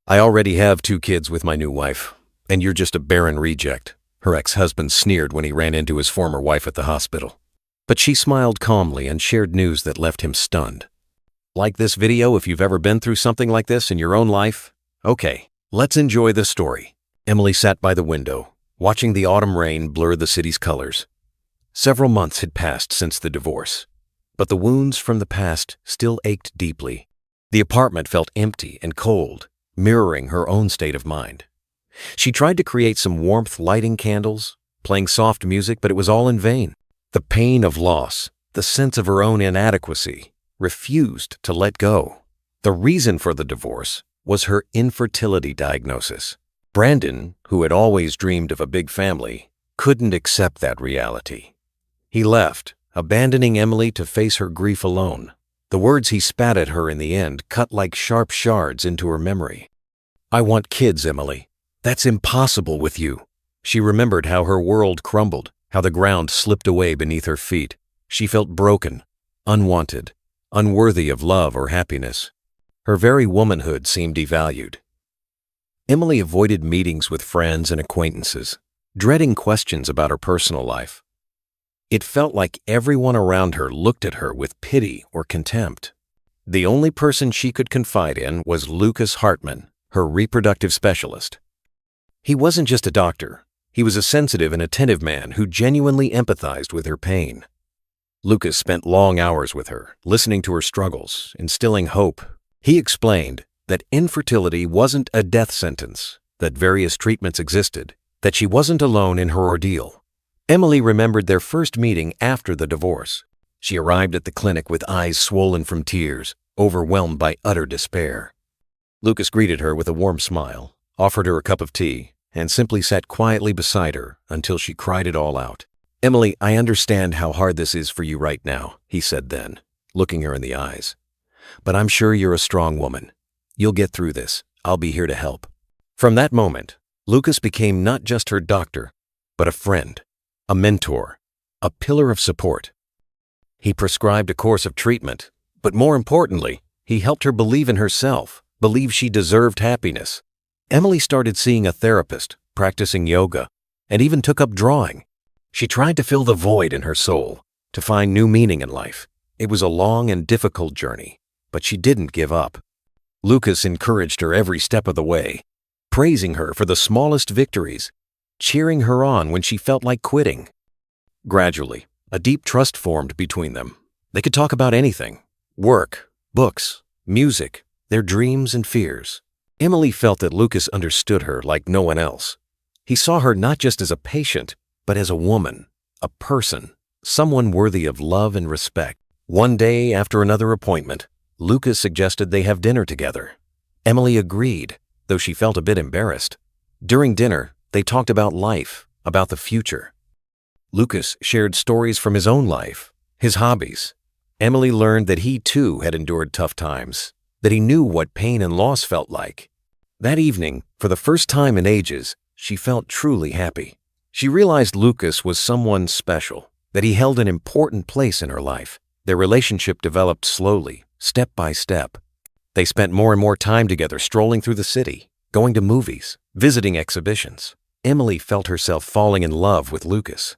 I already have 2 kids with my new wife, and you're just a barren reject, her ex-husband sneered when he ran into his former wife at the hospital. But she smiled calmly and shared news that left him stunned. Like this video if you've ever been through something like this in your own life? Okay, let's enjoy the story. Emily sat by the window, watching the autumn rain blur the city's colors. Several months had passed since the divorce, but the wounds from the past still ached deeply. The apartment felt empty and cold, mirroring her own state of mind. She tried to create some warmth lighting candles, playing soft music, but it was all in vain. The pain of loss, the sense of her own inadequacy, refused to let go. The reason for the divorce was her infertility diagnosis. Brandon, who had always dreamed of a big family, couldn't accept that reality. He left, abandoning Emily to face her grief alone. The words he spat at her in the end cut like sharp shards into her memory. "I want kids, Emily. That's impossible with you." She remembered how her world crumbled, how the ground slipped away beneath her feet. She felt broken, unwanted, unworthy of love or happiness. Her very womanhood seemed devalued. Emily avoided meetings with friends and acquaintances, dreading questions about her personal life. It felt like everyone around her looked at her with pity or contempt. The only person she could confide in was Lucas Hartman, her reproductive specialist. He wasn't just a doctor. He was a sensitive and attentive man who genuinely empathized with her pain. Lucas spent long hours with her, listening to her struggles, instilling hope. He explained that infertility wasn't a death sentence, that various treatments existed, that she wasn't alone in her ordeal. Emily remembered their first meeting after the divorce. She arrived at the clinic with eyes swollen from tears, overwhelmed by utter despair. Lucas greeted her with a warm smile, offered her a cup of tea, and simply sat quietly beside her until she cried it all out. "Emily, I understand how hard this is for you right now," he said then, looking her in the eyes. "But I'm sure you're a strong woman. You'll get through this. I'll be here to help." From that moment, Lucas became not just her doctor, but a friend, a mentor, a pillar of support. He prescribed a course of treatment, but more importantly, he helped her believe in herself, believe she deserved happiness. Emily started seeing a therapist, practicing yoga, and even took up drawing. She tried to fill the void in her soul, to find new meaning in life. It was a long and difficult journey, but she didn't give up. Lucas encouraged her every step of the way, praising her for the smallest victories, cheering her on when she felt like quitting. Gradually, a deep trust formed between them. They could talk about anything: work, books, music, their dreams and fears. Emily felt that Lucas understood her like no one else. He saw her not just as a patient, but as a woman, a person, someone worthy of love and respect. One day after another appointment, Lucas suggested they have dinner together. Emily agreed, though she felt a bit embarrassed. During dinner, they talked about life, about the future. Lucas shared stories from his own life, his hobbies. Emily learned that he too had endured tough times, that he knew what pain and loss felt like. That evening, for the first time in ages, she felt truly happy. She realized Lucas was someone special, that he held an important place in her life. Their relationship developed slowly, step by step. They spent more and more time together strolling through the city, going to movies, visiting exhibitions. Emily felt herself falling in love with Lucas.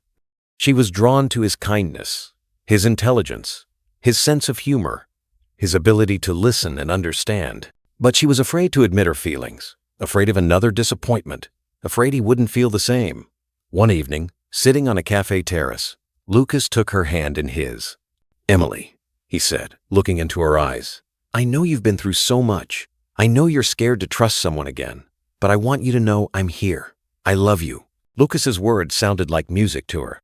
She was drawn to his kindness, his intelligence, his sense of humor, his ability to listen and understand. But she was afraid to admit her feelings, afraid of another disappointment, afraid he wouldn't feel the same. One evening, sitting on a cafe terrace, Lucas took her hand in his. "Emily," he said, looking into her eyes, "I know you've been through so much. I know you're scared to trust someone again, but I want you to know I'm here. I love you." Lucas's words sounded like music to her.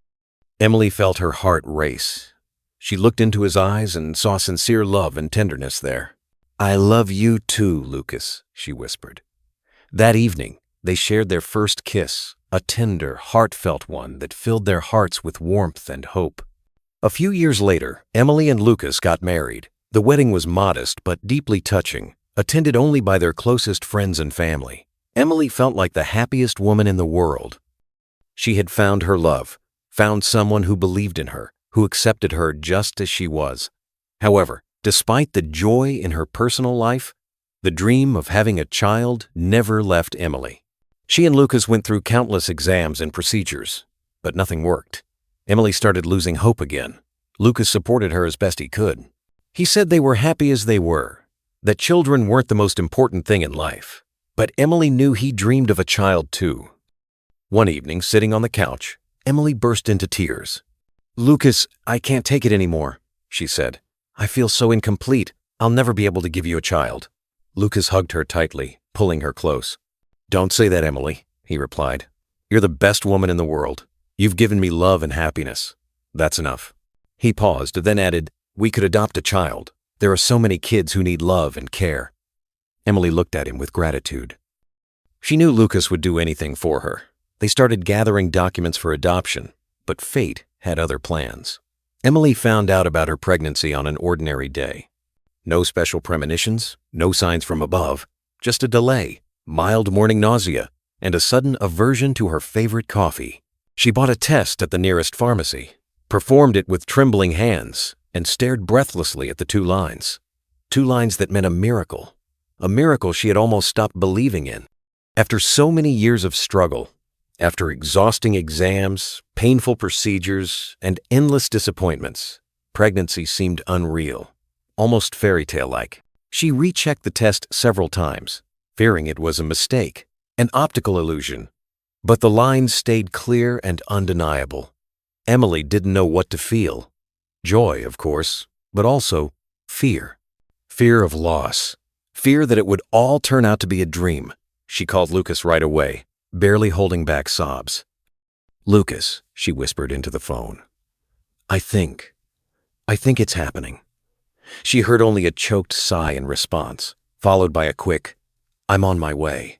Emily felt her heart race. She looked into his eyes and saw sincere love and tenderness there. "I love you too, Lucas," she whispered. That evening, they shared their first kiss, a tender, heartfelt one that filled their hearts with warmth and hope. A few years later, Emily and Lucas got married. The wedding was modest but deeply touching, attended only by their closest friends and family. Emily felt like the happiest woman in the world. She had found her love, found someone who believed in her, who accepted her just as she was. However, despite the joy in her personal life, The dream of having a child never left Emily. She and Lucas went through countless exams and procedures, but nothing worked. Emily started losing hope again. Lucas supported her as best he could. He said they were happy as they were, that children weren't the most important thing in life. But Emily knew he dreamed of a child too. One evening, sitting on the couch, Emily burst into tears. "Lucas, I can't take it anymore," she said. "I feel so incomplete. I'll never be able to give you a child." Lucas hugged her tightly, pulling her close. "Don't say that, Emily," he replied. "You're the best woman in the world. You've given me love and happiness. That's enough." He paused, then added, "We could adopt a child. There are so many kids who need love and care." Emily looked at him with gratitude. She knew Lucas would do anything for her. They started gathering documents for adoption, but fate had other plans. Emily found out about her pregnancy on an ordinary day. No special premonitions, no signs from above, just a delay, mild morning nausea, and a sudden aversion to her favorite coffee. She bought a test at the nearest pharmacy, performed it with trembling hands, and stared breathlessly at the 2 lines. 2 lines that meant a miracle she had almost stopped believing in. After so many years of struggle, after exhausting exams, painful procedures, and endless disappointments, pregnancy seemed unreal, almost fairy tale-like. She rechecked the test several times, fearing it was a mistake, an optical illusion. But the lines stayed clear and undeniable. Emily didn't know what to feel. Joy, of course, but also fear. Fear of loss. Fear that it would all turn out to be a dream. She called Lucas right away, barely holding back sobs. "Lucas," she whispered into the phone. I think it's happening." She heard only a choked sigh in response, followed by a quick, "I'm on my way."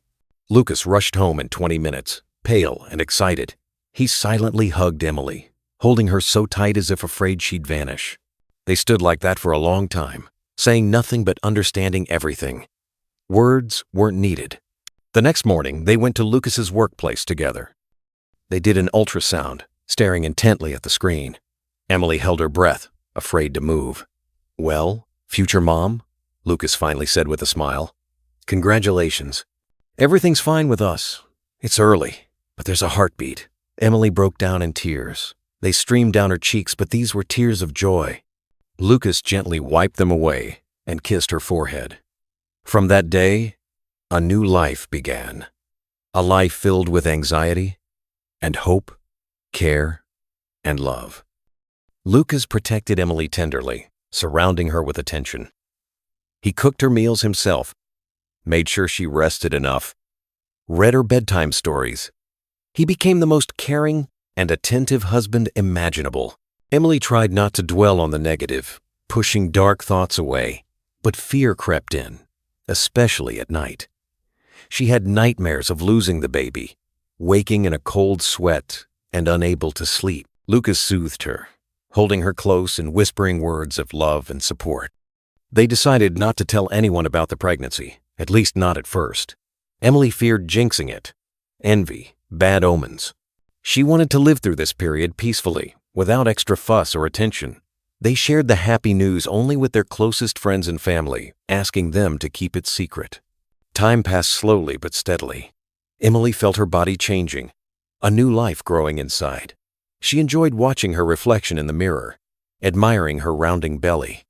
Lucas rushed home in 20 minutes, pale and excited. He silently hugged Emily, holding her so tight as if afraid she'd vanish. They stood like that for a long time, saying nothing but understanding everything. Words weren't needed. The next morning, they went to Lucas's workplace together. They did an ultrasound, staring intently at the screen. Emily held her breath, afraid to move. "Well, future mom?" Lucas finally said with a smile. "Congratulations. Everything's fine with us. It's early, but there's a heartbeat." Emily broke down in tears. They streamed down her cheeks, but these were tears of joy. Lucas gently wiped them away and kissed her forehead. From that day, a new life began. A life filled with anxiety and hope, care, and love. Lucas protected Emily tenderly, surrounding her with attention. He cooked her meals himself, made sure she rested enough, read her bedtime stories. He became the most caring and attentive husband imaginable. Emily tried not to dwell on the negative, pushing dark thoughts away, but fear crept in, especially at night. She had nightmares of losing the baby, waking in a cold sweat and unable to sleep. Lucas soothed her, holding her close and whispering words of love and support. They decided not to tell anyone about the pregnancy, at least not at first. Emily feared jinxing it, envy, bad omens. She wanted to live through this period peacefully, without extra fuss or attention. They shared the happy news only with their closest friends and family, asking them to keep it secret. Time passed slowly but steadily. Emily felt her body changing, a new life growing inside. She enjoyed watching her reflection in the mirror, admiring her rounding belly.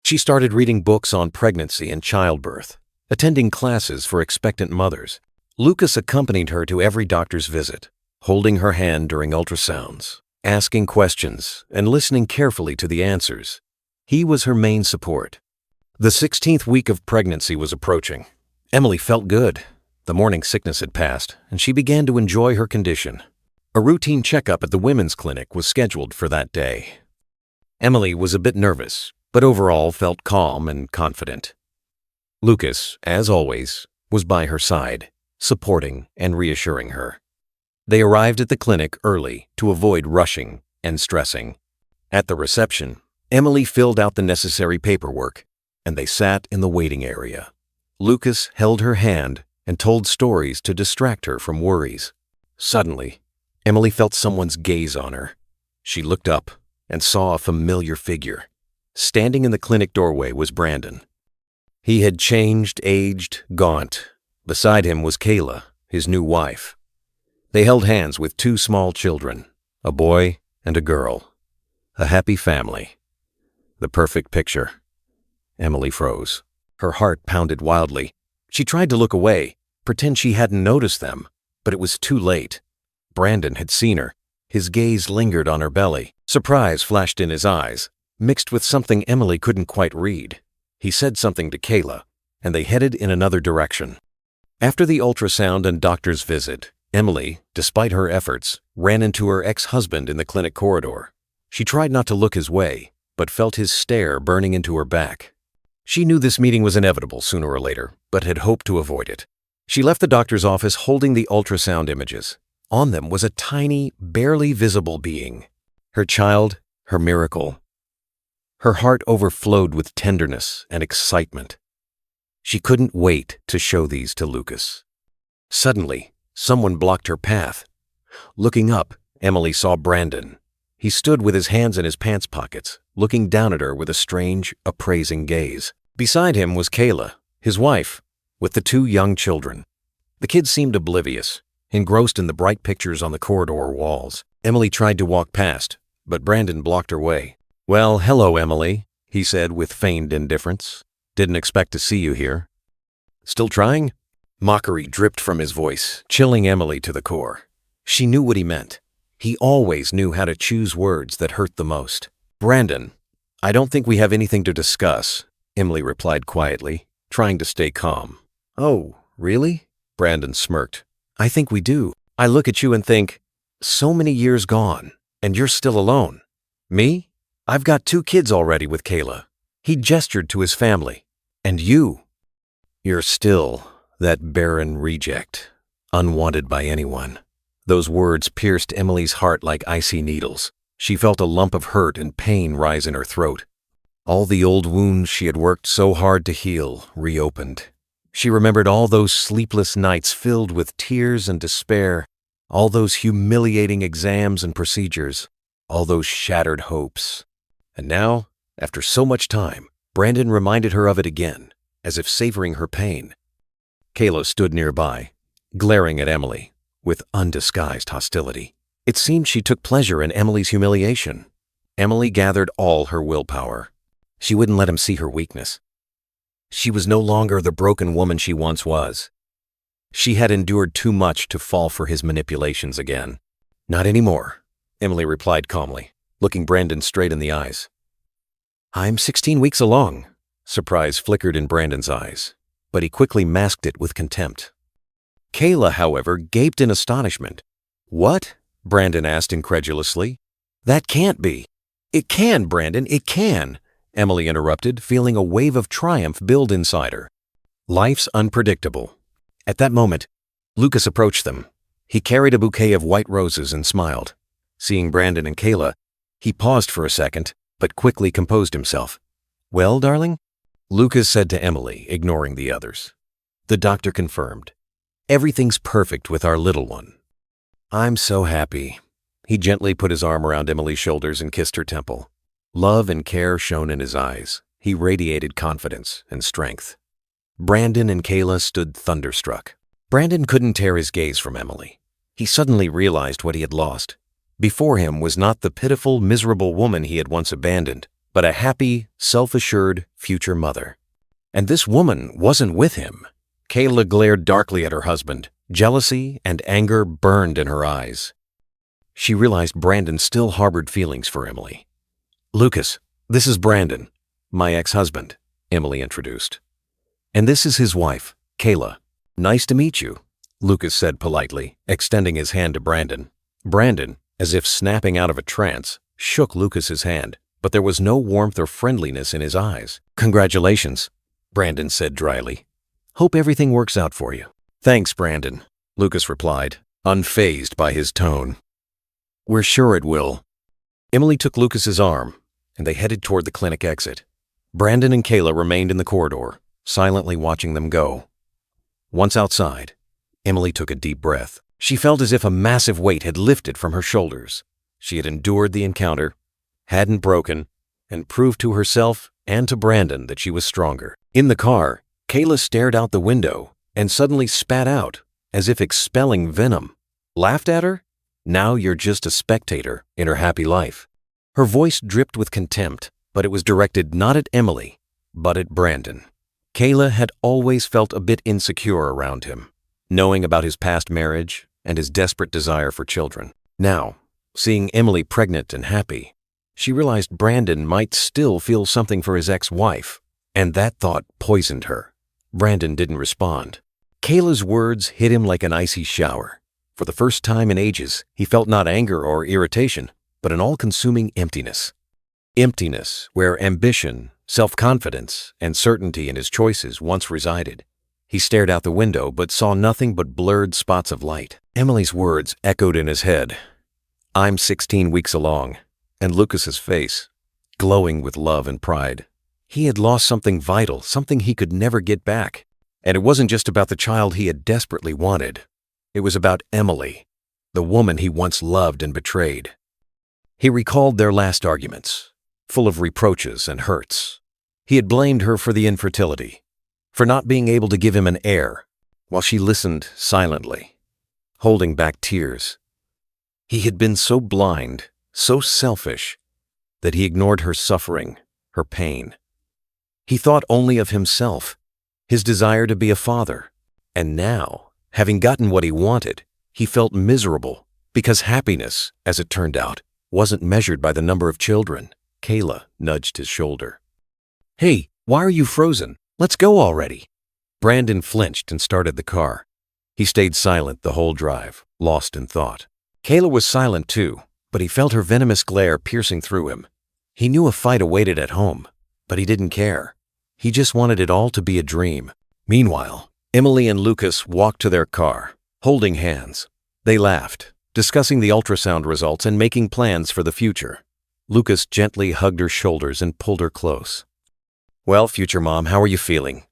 She started reading books on pregnancy and childbirth, attending classes for expectant mothers. Lucas accompanied her to every doctor's visit, holding her hand during ultrasounds, asking questions, and listening carefully to the answers. He was her main support. The 16th week of pregnancy was approaching. Emily felt good. The morning sickness had passed, and she began to enjoy her condition. A routine checkup at the women's clinic was scheduled for that day. Emily was a bit nervous, but overall felt calm and confident. Lucas, as always, was by her side, supporting and reassuring her. They arrived at the clinic early to avoid rushing and stressing. At the reception, Emily filled out the necessary paperwork, and they sat in the waiting area. Lucas held her hand and told stories to distract her from worries. Suddenly, Emily felt someone's gaze on her. She looked up and saw a familiar figure. Standing in the clinic doorway was Brandon. He had changed, aged, gaunt. Beside him was Kayla, his new wife. They held hands with two small children, a boy and a girl. A happy family. The perfect picture. Emily froze. Her heart pounded wildly. She tried to look away, pretend she hadn't noticed them, but it was too late. Brandon had seen her. His gaze lingered on her belly. Surprise flashed in his eyes, mixed with something Emily couldn't quite read. He said something to Kayla, and they headed in another direction. After the ultrasound and doctor's visit, Emily, despite her efforts, ran into her ex-husband in the clinic corridor. She tried not to look his way, but felt his stare burning into her back. She knew this meeting was inevitable sooner or later, but had hoped to avoid it. She left the doctor's office holding the ultrasound images. On them was a tiny, barely visible being. Her child, her miracle. Her heart overflowed with tenderness and excitement. She couldn't wait to show these to Lucas. Suddenly, someone blocked her path. Looking up, Emily saw Brandon. He stood with his hands in his pants pockets, looking down at her with a strange, appraising gaze. Beside him was Kayla, his wife, with the two young children. The kids seemed oblivious, engrossed in the bright pictures on the corridor walls. Emily tried to walk past, but Brandon blocked her way. "Well, hello, Emily," he said with feigned indifference. "Didn't expect to see you here." "Still trying?" Mockery dripped from his voice, chilling Emily to the core. She knew what he meant. He always knew how to choose words that hurt the most. "Brandon, I don't think we have anything to discuss," Emily replied quietly, trying to stay calm. "Oh, really?" Brandon smirked. "I think we do. I look at you and think, so many years gone, and you're still alone. Me? I've got 2 kids already with Kayla." He gestured to his family. "And you're still that barren reject, unwanted by anyone." Those words pierced Emily's heart like icy needles. She felt a lump of hurt and pain rise in her throat. All the old wounds she had worked so hard to heal reopened. She remembered all those sleepless nights filled with tears and despair, all those humiliating exams and procedures, all those shattered hopes. And now, after so much time, Brandon reminded her of it again, as if savoring her pain. Kayla stood nearby, glaring at Emily, with undisguised hostility. It seemed she took pleasure in Emily's humiliation. Emily gathered all her willpower. She wouldn't let him see her weakness. She was no longer the broken woman she once was. She had endured too much to fall for his manipulations again. "Not anymore," Emily replied calmly, looking Brandon straight in the eyes. "I'm 16 weeks along." Surprise flickered in Brandon's eyes, but he quickly masked it with contempt. Kayla, however, gaped in astonishment. "What?" Brandon asked incredulously. "That can't be." "It can, Brandon, it can," Emily interrupted, feeling a wave of triumph build inside her. Life's unpredictable. At that moment, Lucas approached them. He carried a bouquet of white roses and smiled. Seeing Brandon and Kayla, he paused for a second, but quickly composed himself. "Well, darling?" Lucas said to Emily, ignoring the others. The doctor confirmed. "Everything's perfect with our little one." "I'm so happy." He gently put his arm around Emily's shoulders and kissed her temple. Love and care shone in his eyes. He radiated confidence and strength. Brandon and Kayla stood thunderstruck. Brandon couldn't tear his gaze from Emily. He suddenly realized what he had lost. Before him was not the pitiful, miserable woman he had once abandoned, but a happy, self-assured future mother. And this woman wasn't with him. Kayla glared darkly at her husband. Jealousy and anger burned in her eyes. She realized Brandon still harbored feelings for Emily. "Lucas, this is Brandon, my ex-husband," Emily introduced. "And this is his wife, Kayla." "Nice to meet you," Lucas said politely, extending his hand to Brandon. Brandon, as if snapping out of a trance, shook Lucas's hand, but there was no warmth or friendliness in his eyes. "Congratulations," Brandon said dryly. "Hope everything works out for you." "Thanks, Brandon," Lucas replied, unfazed by his tone. "We're sure it will." Emily took Lucas's arm, and they headed toward the clinic exit. Brandon and Kayla remained in the corridor, silently watching them go. Once outside, Emily took a deep breath. She felt as if a massive weight had lifted from her shoulders. She had endured the encounter, hadn't broken, and proved to herself and to Brandon that she was stronger. In the car, Kayla stared out the window and suddenly spat out, as if expelling venom. Laughed at her? Now you're just a spectator in her happy life. Her voice dripped with contempt, but it was directed not at Emily, but at Brandon. Kayla had always felt a bit insecure around him, knowing about his past marriage and his desperate desire for children. Now, seeing Emily pregnant and happy, she realized Brandon might still feel something for his ex-wife, and that thought poisoned her. Brandon didn't respond. Kayla's words hit him like an icy shower. For the first time in ages, he felt not anger or irritation, but an all-consuming emptiness. Emptiness where ambition, self-confidence, and certainty in his choices once resided. He stared out the window but saw nothing but blurred spots of light. Emily's words echoed in his head. I'm 16 weeks along, and Lucas's face, glowing with love and pride. He had lost something vital, something he could never get back. And it wasn't just about the child he had desperately wanted. It was about Emily, the woman he once loved and betrayed. He recalled their last arguments, full of reproaches and hurts. He had blamed her for the infertility, for not being able to give him an heir, while she listened silently, holding back tears. He had been so blind, so selfish, that he ignored her suffering, her pain. He thought only of himself, his desire to be a father. And now, having gotten what he wanted, he felt miserable because happiness, as it turned out, wasn't measured by the number of children. Kayla nudged his shoulder. Hey, why are you frozen? Let's go already. Brandon flinched and started the car. He stayed silent the whole drive, lost in thought. Kayla was silent too, but he felt her venomous glare piercing through him. He knew a fight awaited at home, but he didn't care. He just wanted it all to be a dream. Meanwhile, Emily and Lucas walked to their car, holding hands. They laughed, discussing the ultrasound results and making plans for the future. Lucas gently hugged her shoulders and pulled her close. Well, future mom, how are you feeling?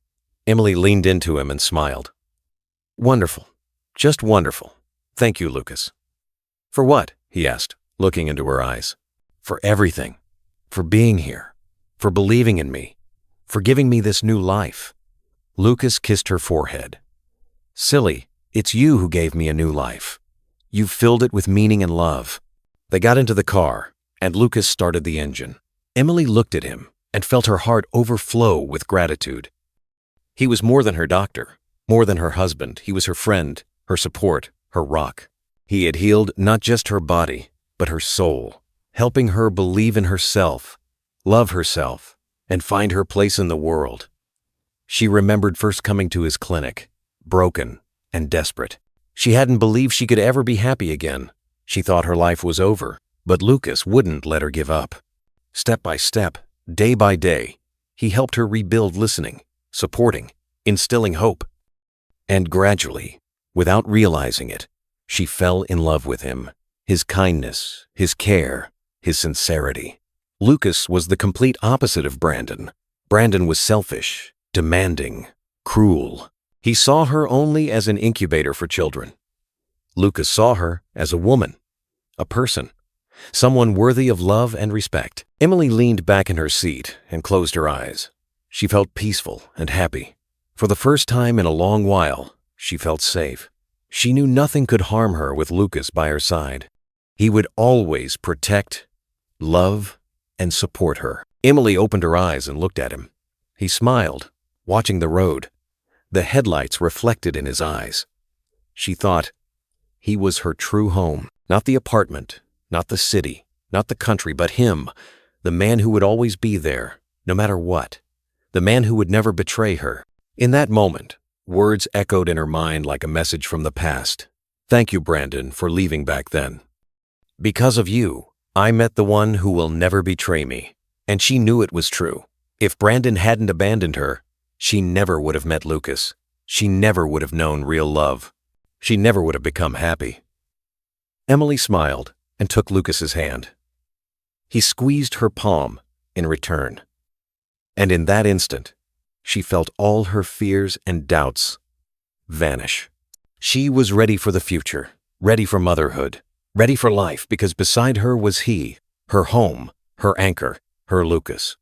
Emily leaned into him and smiled. Wonderful. Just wonderful. Thank you, Lucas. For what? He asked, looking into her eyes. For everything. For being here. For believing in me. For giving me this new life. Lucas kissed her forehead. Silly, it's you who gave me a new life. You've filled it with meaning and love. They got into the car, and Lucas started the engine. Emily looked at him and felt her heart overflow with gratitude. He was more than her doctor, more than her husband. He was her friend, her support, her rock. He had healed not just her body, but her soul, helping her believe in herself, love herself, and find her place in the world. She remembered first coming to his clinic, broken and desperate. She hadn't believed she could ever be happy again. She thought her life was over, but Lucas wouldn't let her give up. Step by step, day by day, he helped her rebuild, listening, supporting, instilling hope. And gradually, without realizing it, she fell in love with him, his kindness, his care, his sincerity. Lucas was the complete opposite of Brandon. Brandon was selfish, demanding, cruel. He saw her only as an incubator for children. Lucas saw her as a woman, a person, someone worthy of love and respect. Emily leaned back in her seat and closed her eyes. She felt peaceful and happy. For the first time in a long while, she felt safe. She knew nothing could harm her with Lucas by her side. He would always protect, love, and support her. Emily opened her eyes and looked at him. He smiled, watching the road, the headlights reflected in his eyes. She thought he was her true home, not the apartment, not the city, not the country, but him, the man who would always be there, no matter what, the man who would never betray her. In that moment, words echoed in her mind like a message from the past. Thank you, Brandon, for leaving back then. Because of you, I met the one who will never betray me, and she knew it was true. If Brandon hadn't abandoned her, she never would have met Lucas. She never would have known real love. She never would have become happy. Emily smiled and took Lucas's hand. He squeezed her palm in return. And in that instant, she felt all her fears and doubts vanish. She was ready for the future, ready for motherhood, ready for life, because beside her was he, her home, her anchor, her Lucas.